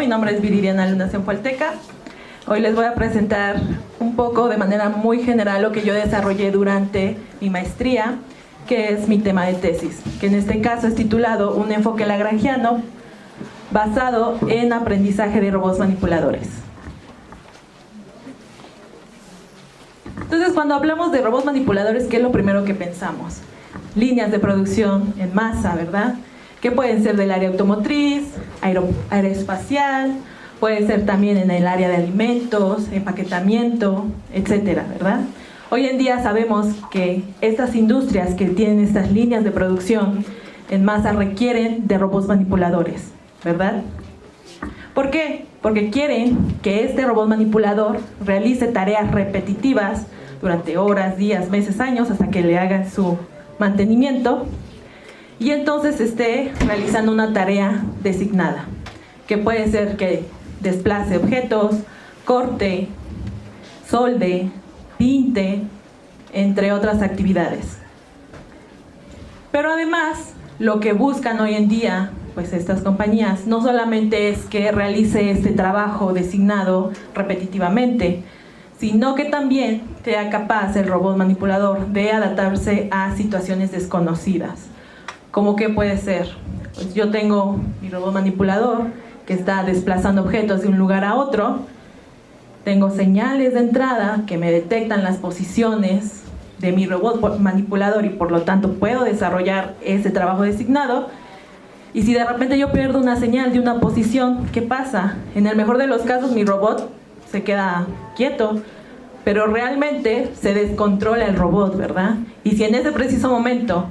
mi nombre es Viridiana Luna Cienfualteca. Hoy les voy a presentar un poco de manera muy general lo que yo desarrollé durante mi maestría, que es mi tema de tesis, que en este caso es titulado Un enfoque lagrangiano basado en aprendizaje de robots manipuladores. Entonces, cuando hablamos de robots manipuladores, ¿qué es lo primero que pensamos? Líneas de producción en masa, ¿verdad? Que pueden ser del área automotriz, aeroespacial, puede ser también en el área de alimentos, empaquetamiento, etcétera, ¿verdad? Hoy en día sabemos que estas industrias que tienen estas líneas de producción en masa requieren de robots manipuladores, ¿verdad? ¿Por qué? Porque quieren que este robot manipulador realice tareas repetitivas durante horas, días, meses, años, hasta que le hagan su mantenimiento y entonces esté realizando una tarea designada, que puede ser que desplace objetos, corte, solde, pinte, entre otras actividades. Pero además, lo que buscan hoy en día, pues estas compañías, no solamente es que realice este trabajo designado repetitivamente, sino que también sea capaz el robot manipulador de adaptarse a situaciones desconocidas. ¿Cómo que puede ser? Pues yo tengo mi robot manipulador que está desplazando objetos de un lugar a otro, tengo señales de entrada que me detectan las posiciones de mi robot manipulador y por lo tanto puedo desarrollar ese trabajo designado. Y si de repente yo pierdo una señal de una posición, ¿qué pasa? En el mejor de los casos mi robot se queda quieto, pero realmente se descontrola el robot, ¿verdad? Y si en ese preciso momento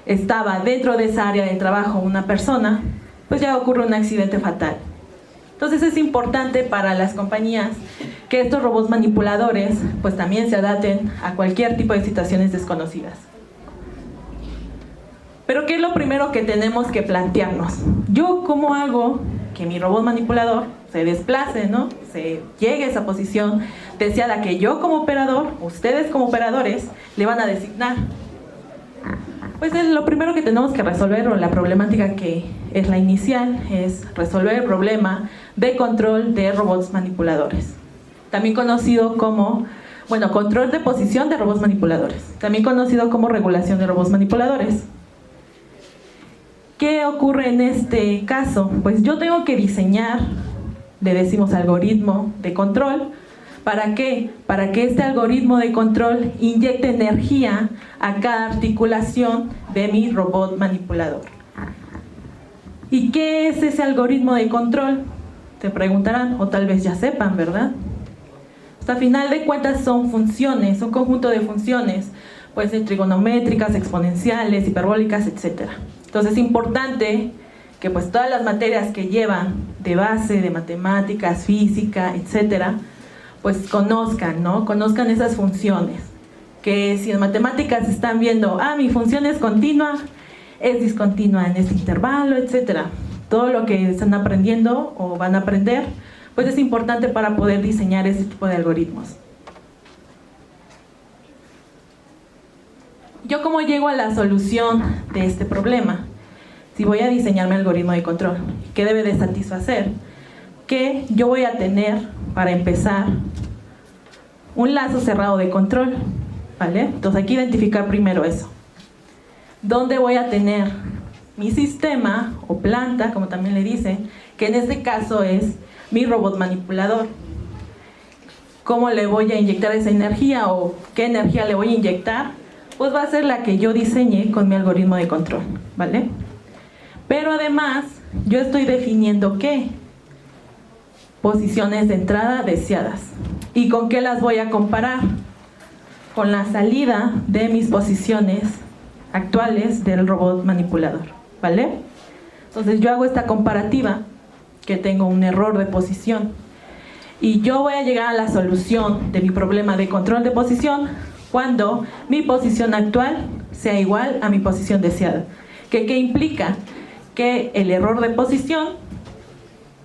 estaba dentro de esa área de trabajo una persona, pues ya ocurre un accidente fatal. Entonces es importante para las compañías que estos robots manipuladores pues también se adapten a cualquier tipo de situaciones desconocidas. Pero ¿qué es lo primero que tenemos que plantearnos? ¿Yo cómo hago que mi robot manipulador se desplace, ¿no? Se llegue a esa posición deseada que yo como operador, ustedes como operadores, le van a designar? Pues lo primero que tenemos que resolver, o la problemática que es la inicial, es resolver el problema de control de robots manipuladores. También conocido como, control de posición de robots manipuladores. También conocido como regulación de robots manipuladores. ¿Qué ocurre en este caso? Pues yo tengo que diseñar, le decimos algoritmo de control. ¿Para qué? Para que este algoritmo de control inyecte energía a cada articulación de mi robot manipulador. ¿Y qué es ese algoritmo de control? Se preguntarán, o tal vez ya sepan, ¿verdad? Hasta final de cuentas son funciones, un conjunto de funciones, pueden ser trigonométricas, exponenciales, hiperbólicas, etc. Entonces es importante que pues todas las materias que llevan de base, de matemáticas, física, etcétera, pues conozcan, ¿no? Conozcan esas funciones. Que si en matemáticas están viendo, mi función es continua, es discontinua en este intervalo, etcétera. Todo lo que están aprendiendo o van a aprender, pues es importante para poder diseñar ese tipo de algoritmos. ¿Yo cómo llego a la solución de este problema? Si voy a diseñar mi algoritmo de control, ¿qué debe de satisfacer? Que yo voy a tener, para empezar, un lazo cerrado de control, ¿vale? Entonces hay que identificar primero eso. ¿Dónde voy a tener mi sistema o planta, como también le dicen, que en este caso es mi robot manipulador? ¿Cómo le voy a inyectar esa energía o qué energía le voy a inyectar? Pues va a ser la que yo diseñe con mi algoritmo de control, ¿vale? Pero además, yo estoy definiendo ¿qué? Posiciones de entrada deseadas. ¿Y con qué las voy a comparar? Con la salida de mis posiciones actuales del robot manipulador, ¿vale? Entonces yo hago esta comparativa, que tengo un error de posición, y yo voy a llegar a la solución de mi problema de control de posición cuando mi posición actual sea igual a mi posición deseada. ¿Qué implica? Que el error de posición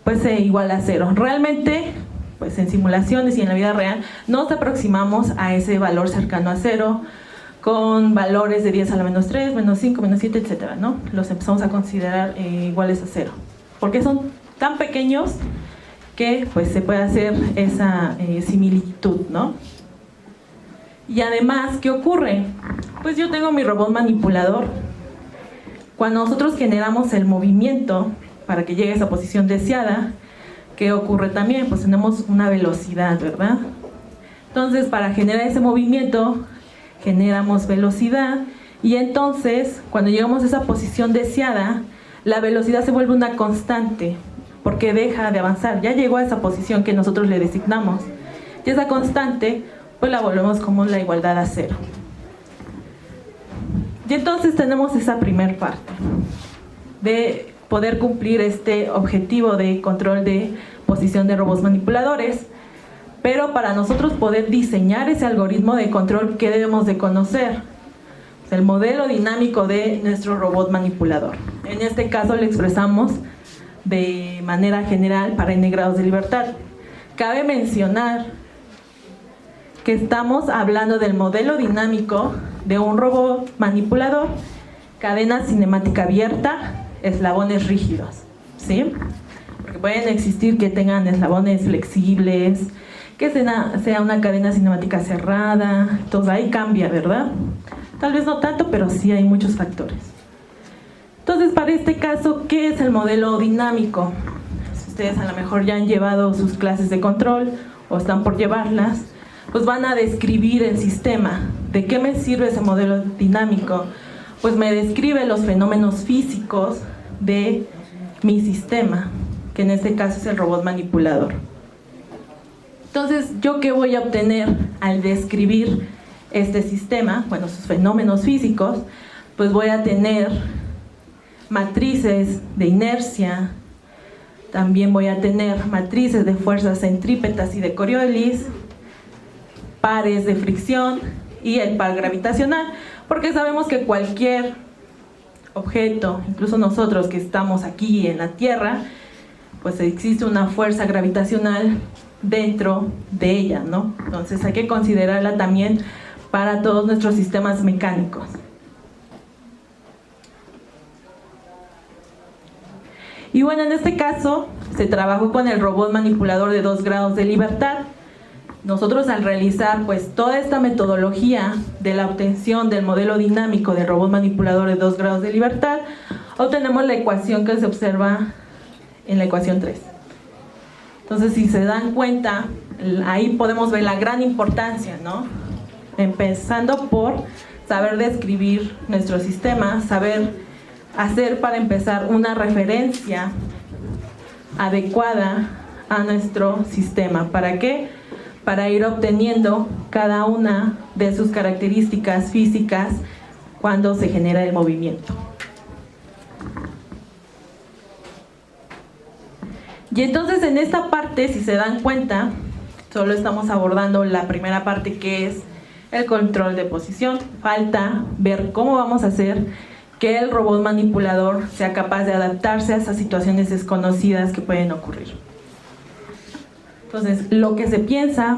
pues sea igual a 0. Realmente, pues en simulaciones y en la vida real, nos aproximamos a ese valor cercano a 0, con valores de 10 a la menos 3, menos 5, menos 7, etcétera, ¿no? Los empezamos a considerar iguales a 0. Porque son tan pequeños que pues se puede hacer esa similitud, ¿no? Y además, ¿qué ocurre? Pues yo tengo mi robot manipulador. Cuando nosotros generamos el movimiento para que llegue a esa posición deseada, ¿qué ocurre también? Pues tenemos una velocidad, ¿verdad? Entonces, para generar ese movimiento, generamos velocidad y entonces, cuando llegamos a esa posición deseada, la velocidad se vuelve una constante porque deja de avanzar. Ya llegó a esa posición que nosotros le designamos. Y esa constante, pues la volvemos como la igualdad a cero. Y entonces tenemos esa primer parte de poder cumplir este objetivo de control de posición de robots manipuladores. Pero para nosotros poder diseñar ese algoritmo de control, ¿qué debemos de conocer? Pues el modelo dinámico de nuestro robot manipulador. En este caso lo expresamos de manera general para n grados de libertad. Cabe mencionar que estamos hablando del modelo dinámico de un robot manipulador, cadena cinemática abierta, eslabones rígidos, ¿sí? Porque pueden existir que tengan eslabones flexibles, que sea una cadena cinemática cerrada, entonces ahí cambia, ¿verdad? Tal vez no tanto, pero sí hay muchos factores. Entonces, para este caso, ¿qué es el modelo dinámico? Si ustedes a lo mejor ya han llevado sus clases de control o están por llevarlas, pues van a describir el sistema. ¿De qué me sirve ese modelo dinámico? Pues me describe los fenómenos físicos de mi sistema, que en este caso es el robot manipulador. Entonces, ¿yo qué voy a obtener al describir este sistema? Bueno, sus fenómenos físicos, pues voy a tener matrices de inercia, también voy a tener matrices de fuerzas centrípetas y de Coriolis, pares de fricción y el par gravitacional, porque sabemos que cualquier objeto, incluso nosotros que estamos aquí en la Tierra, pues existe una fuerza gravitacional dentro de ella, ¿no? Entonces hay que considerarla también para todos nuestros sistemas mecánicos. Y bueno, en este caso se trabajó con el robot manipulador de 2 grados de libertad. Nosotros al realizar pues toda esta metodología de la obtención del modelo dinámico del robot manipulador de 2 grados de libertad, obtenemos la ecuación que se observa en la ecuación 3. Entonces, si se dan cuenta, ahí podemos ver la gran importancia, ¿no? Empezando por saber describir nuestro sistema, saber hacer para empezar una referencia adecuada a nuestro sistema. ¿Para qué? Para ir obteniendo cada una de sus características físicas cuando se genera el movimiento. Y entonces en esta parte, si se dan cuenta, solo estamos abordando la primera parte, que es el control de posición. Falta ver cómo vamos a hacer que el robot manipulador sea capaz de adaptarse a esas situaciones desconocidas que pueden ocurrir. Entonces, lo que se piensa,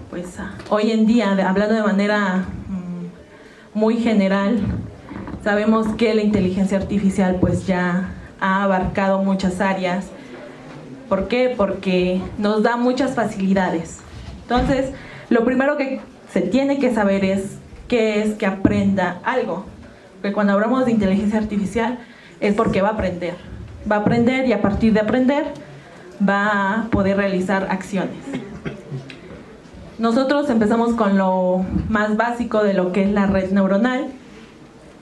pues hoy en día, hablando de manera muy general, sabemos que la inteligencia artificial pues ya ha abarcado muchas áreas. ¿Por qué? Porque nos da muchas facilidades. Entonces, lo primero que se tiene que saber es qué es que aprenda algo. Porque cuando hablamos de inteligencia artificial es porque va a aprender. Va a aprender y a partir de aprender va a poder realizar acciones. Nosotros empezamos con lo más básico de lo que es la red neuronal,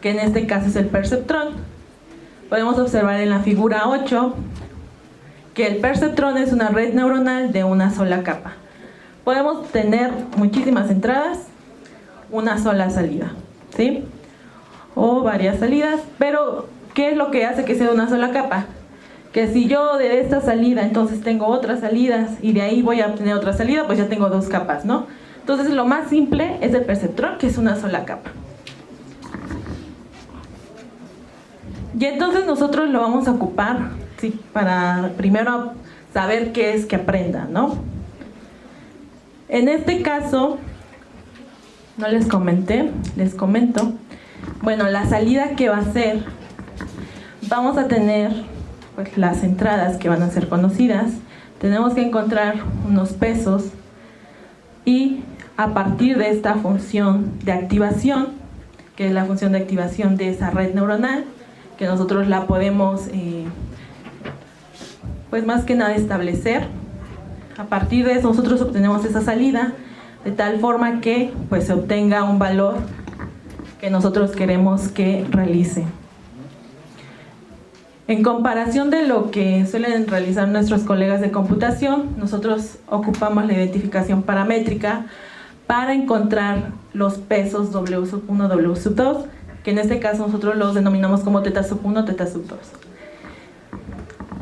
que en este caso es el perceptrón. Podemos observar en la figura 8 que el perceptrón es una red neuronal de una sola capa. Podemos tener muchísimas entradas, una sola salida, ¿sí? O varias salidas, pero ¿qué es lo que hace que sea una sola capa? Que si yo de esta salida entonces tengo otras salidas y de ahí voy a obtener otra salida, pues ya tengo 2 capas, ¿no? Entonces lo más simple es el perceptrón, que es una sola capa. Y entonces nosotros lo vamos a ocupar, ¿sí? Para primero saber qué es que aprenda, ¿no? En este caso, no les comenté, les comento. Bueno, la salida que va a ser, vamos a tener pues las entradas que van a ser conocidas, Tenemos que encontrar unos pesos y a partir de esta función de activación, que es la función de activación de esa red neuronal, que nosotros la podemos, pues más que nada establecer. A partir de eso nosotros obtenemos esa salida de tal forma que pues se obtenga un valor que nosotros queremos que realice. En comparación de lo que suelen realizar nuestros colegas de computación, nosotros ocupamos la identificación paramétrica para encontrar los pesos W sub 1, W sub 2, que en este caso nosotros los denominamos como teta sub 1, teta sub 2.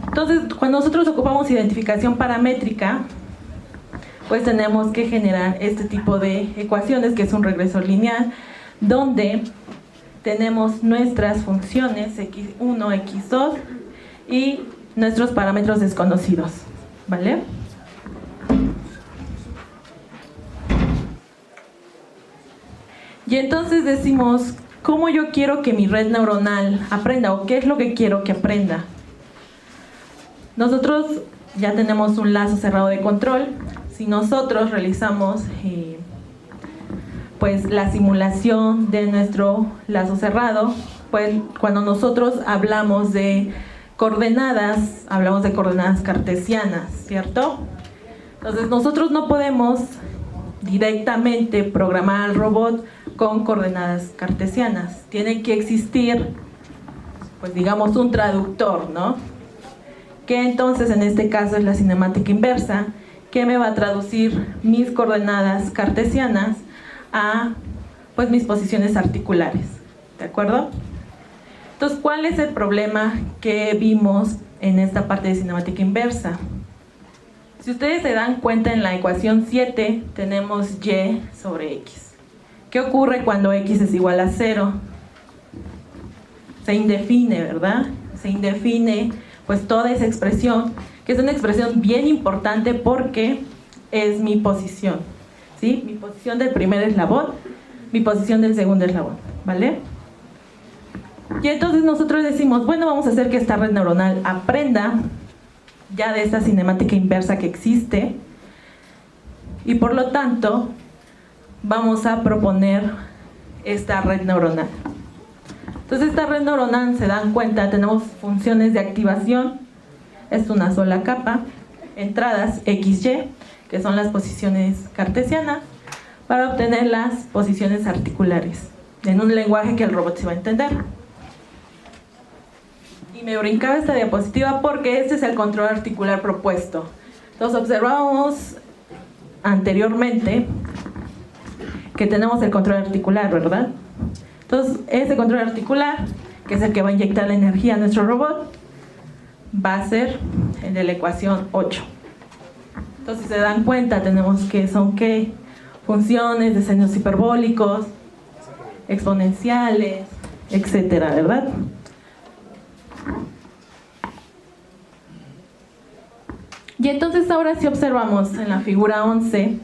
Entonces, cuando nosotros ocupamos identificación paramétrica, pues tenemos que generar este tipo de ecuaciones, que es un regresor lineal, donde tenemos nuestras funciones x1, x2 y nuestros parámetros desconocidos, ¿vale? Y entonces decimos, ¿cómo yo quiero que mi red neuronal aprenda? ¿O qué es lo que quiero que aprenda? Nosotros ya tenemos un lazo cerrado de control. Si nosotros realizamos pues la simulación de nuestro lazo cerrado, pues cuando nosotros hablamos de coordenadas, hablamos de coordenadas cartesianas, ¿cierto? Entonces nosotros no podemos directamente programar al robot con coordenadas cartesianas. Tiene que existir, pues digamos, un traductor, ¿no? Que entonces en este caso es la cinemática inversa, que me va a traducir mis coordenadas cartesianas a pues mis posiciones articulares, ¿de acuerdo? Entonces, ¿cuál es el problema que vimos en esta parte de cinemática inversa? Si ustedes se dan cuenta, en la ecuación 7 tenemos y sobre x. ¿Qué ocurre cuando x es igual a 0? Se indefine, ¿verdad? Se indefine pues toda esa expresión, que es una expresión bien importante porque es mi posición, ¿sí? Mi posición del primer eslabón, mi posición del segundo eslabón, ¿vale? Y entonces nosotros decimos, bueno, vamos a hacer que esta red neuronal aprenda ya de esta cinemática inversa que existe, y por lo tanto vamos a proponer esta red neuronal. Entonces esta red neuronal, se dan cuenta, tenemos funciones de activación, es una sola capa, entradas XY, que son las posiciones cartesianas, para obtener las posiciones articulares, en un lenguaje que el robot se va a entender. Y me brincaba esta diapositiva porque este es el control articular propuesto. Entonces observábamos anteriormente que tenemos el control articular, ¿verdad? Entonces ese control articular, que es el que va a inyectar la energía a nuestro robot, va a ser el de la ecuación 8. Entonces, si se dan cuenta, tenemos que son ¿qué? Funciones de senos hiperbólicos, exponenciales, etcétera, ¿verdad? Y entonces ahora sí observamos en la figura 11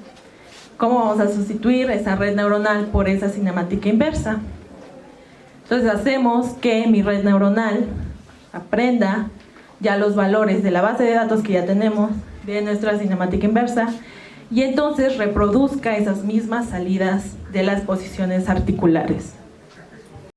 cómo vamos a sustituir esa red neuronal por esa cinemática inversa. Entonces hacemos que mi red neuronal aprenda ya los valores de la base de datos que ya tenemos de nuestra cinemática inversa y entonces reproduzca esas mismas salidas de las posiciones articulares.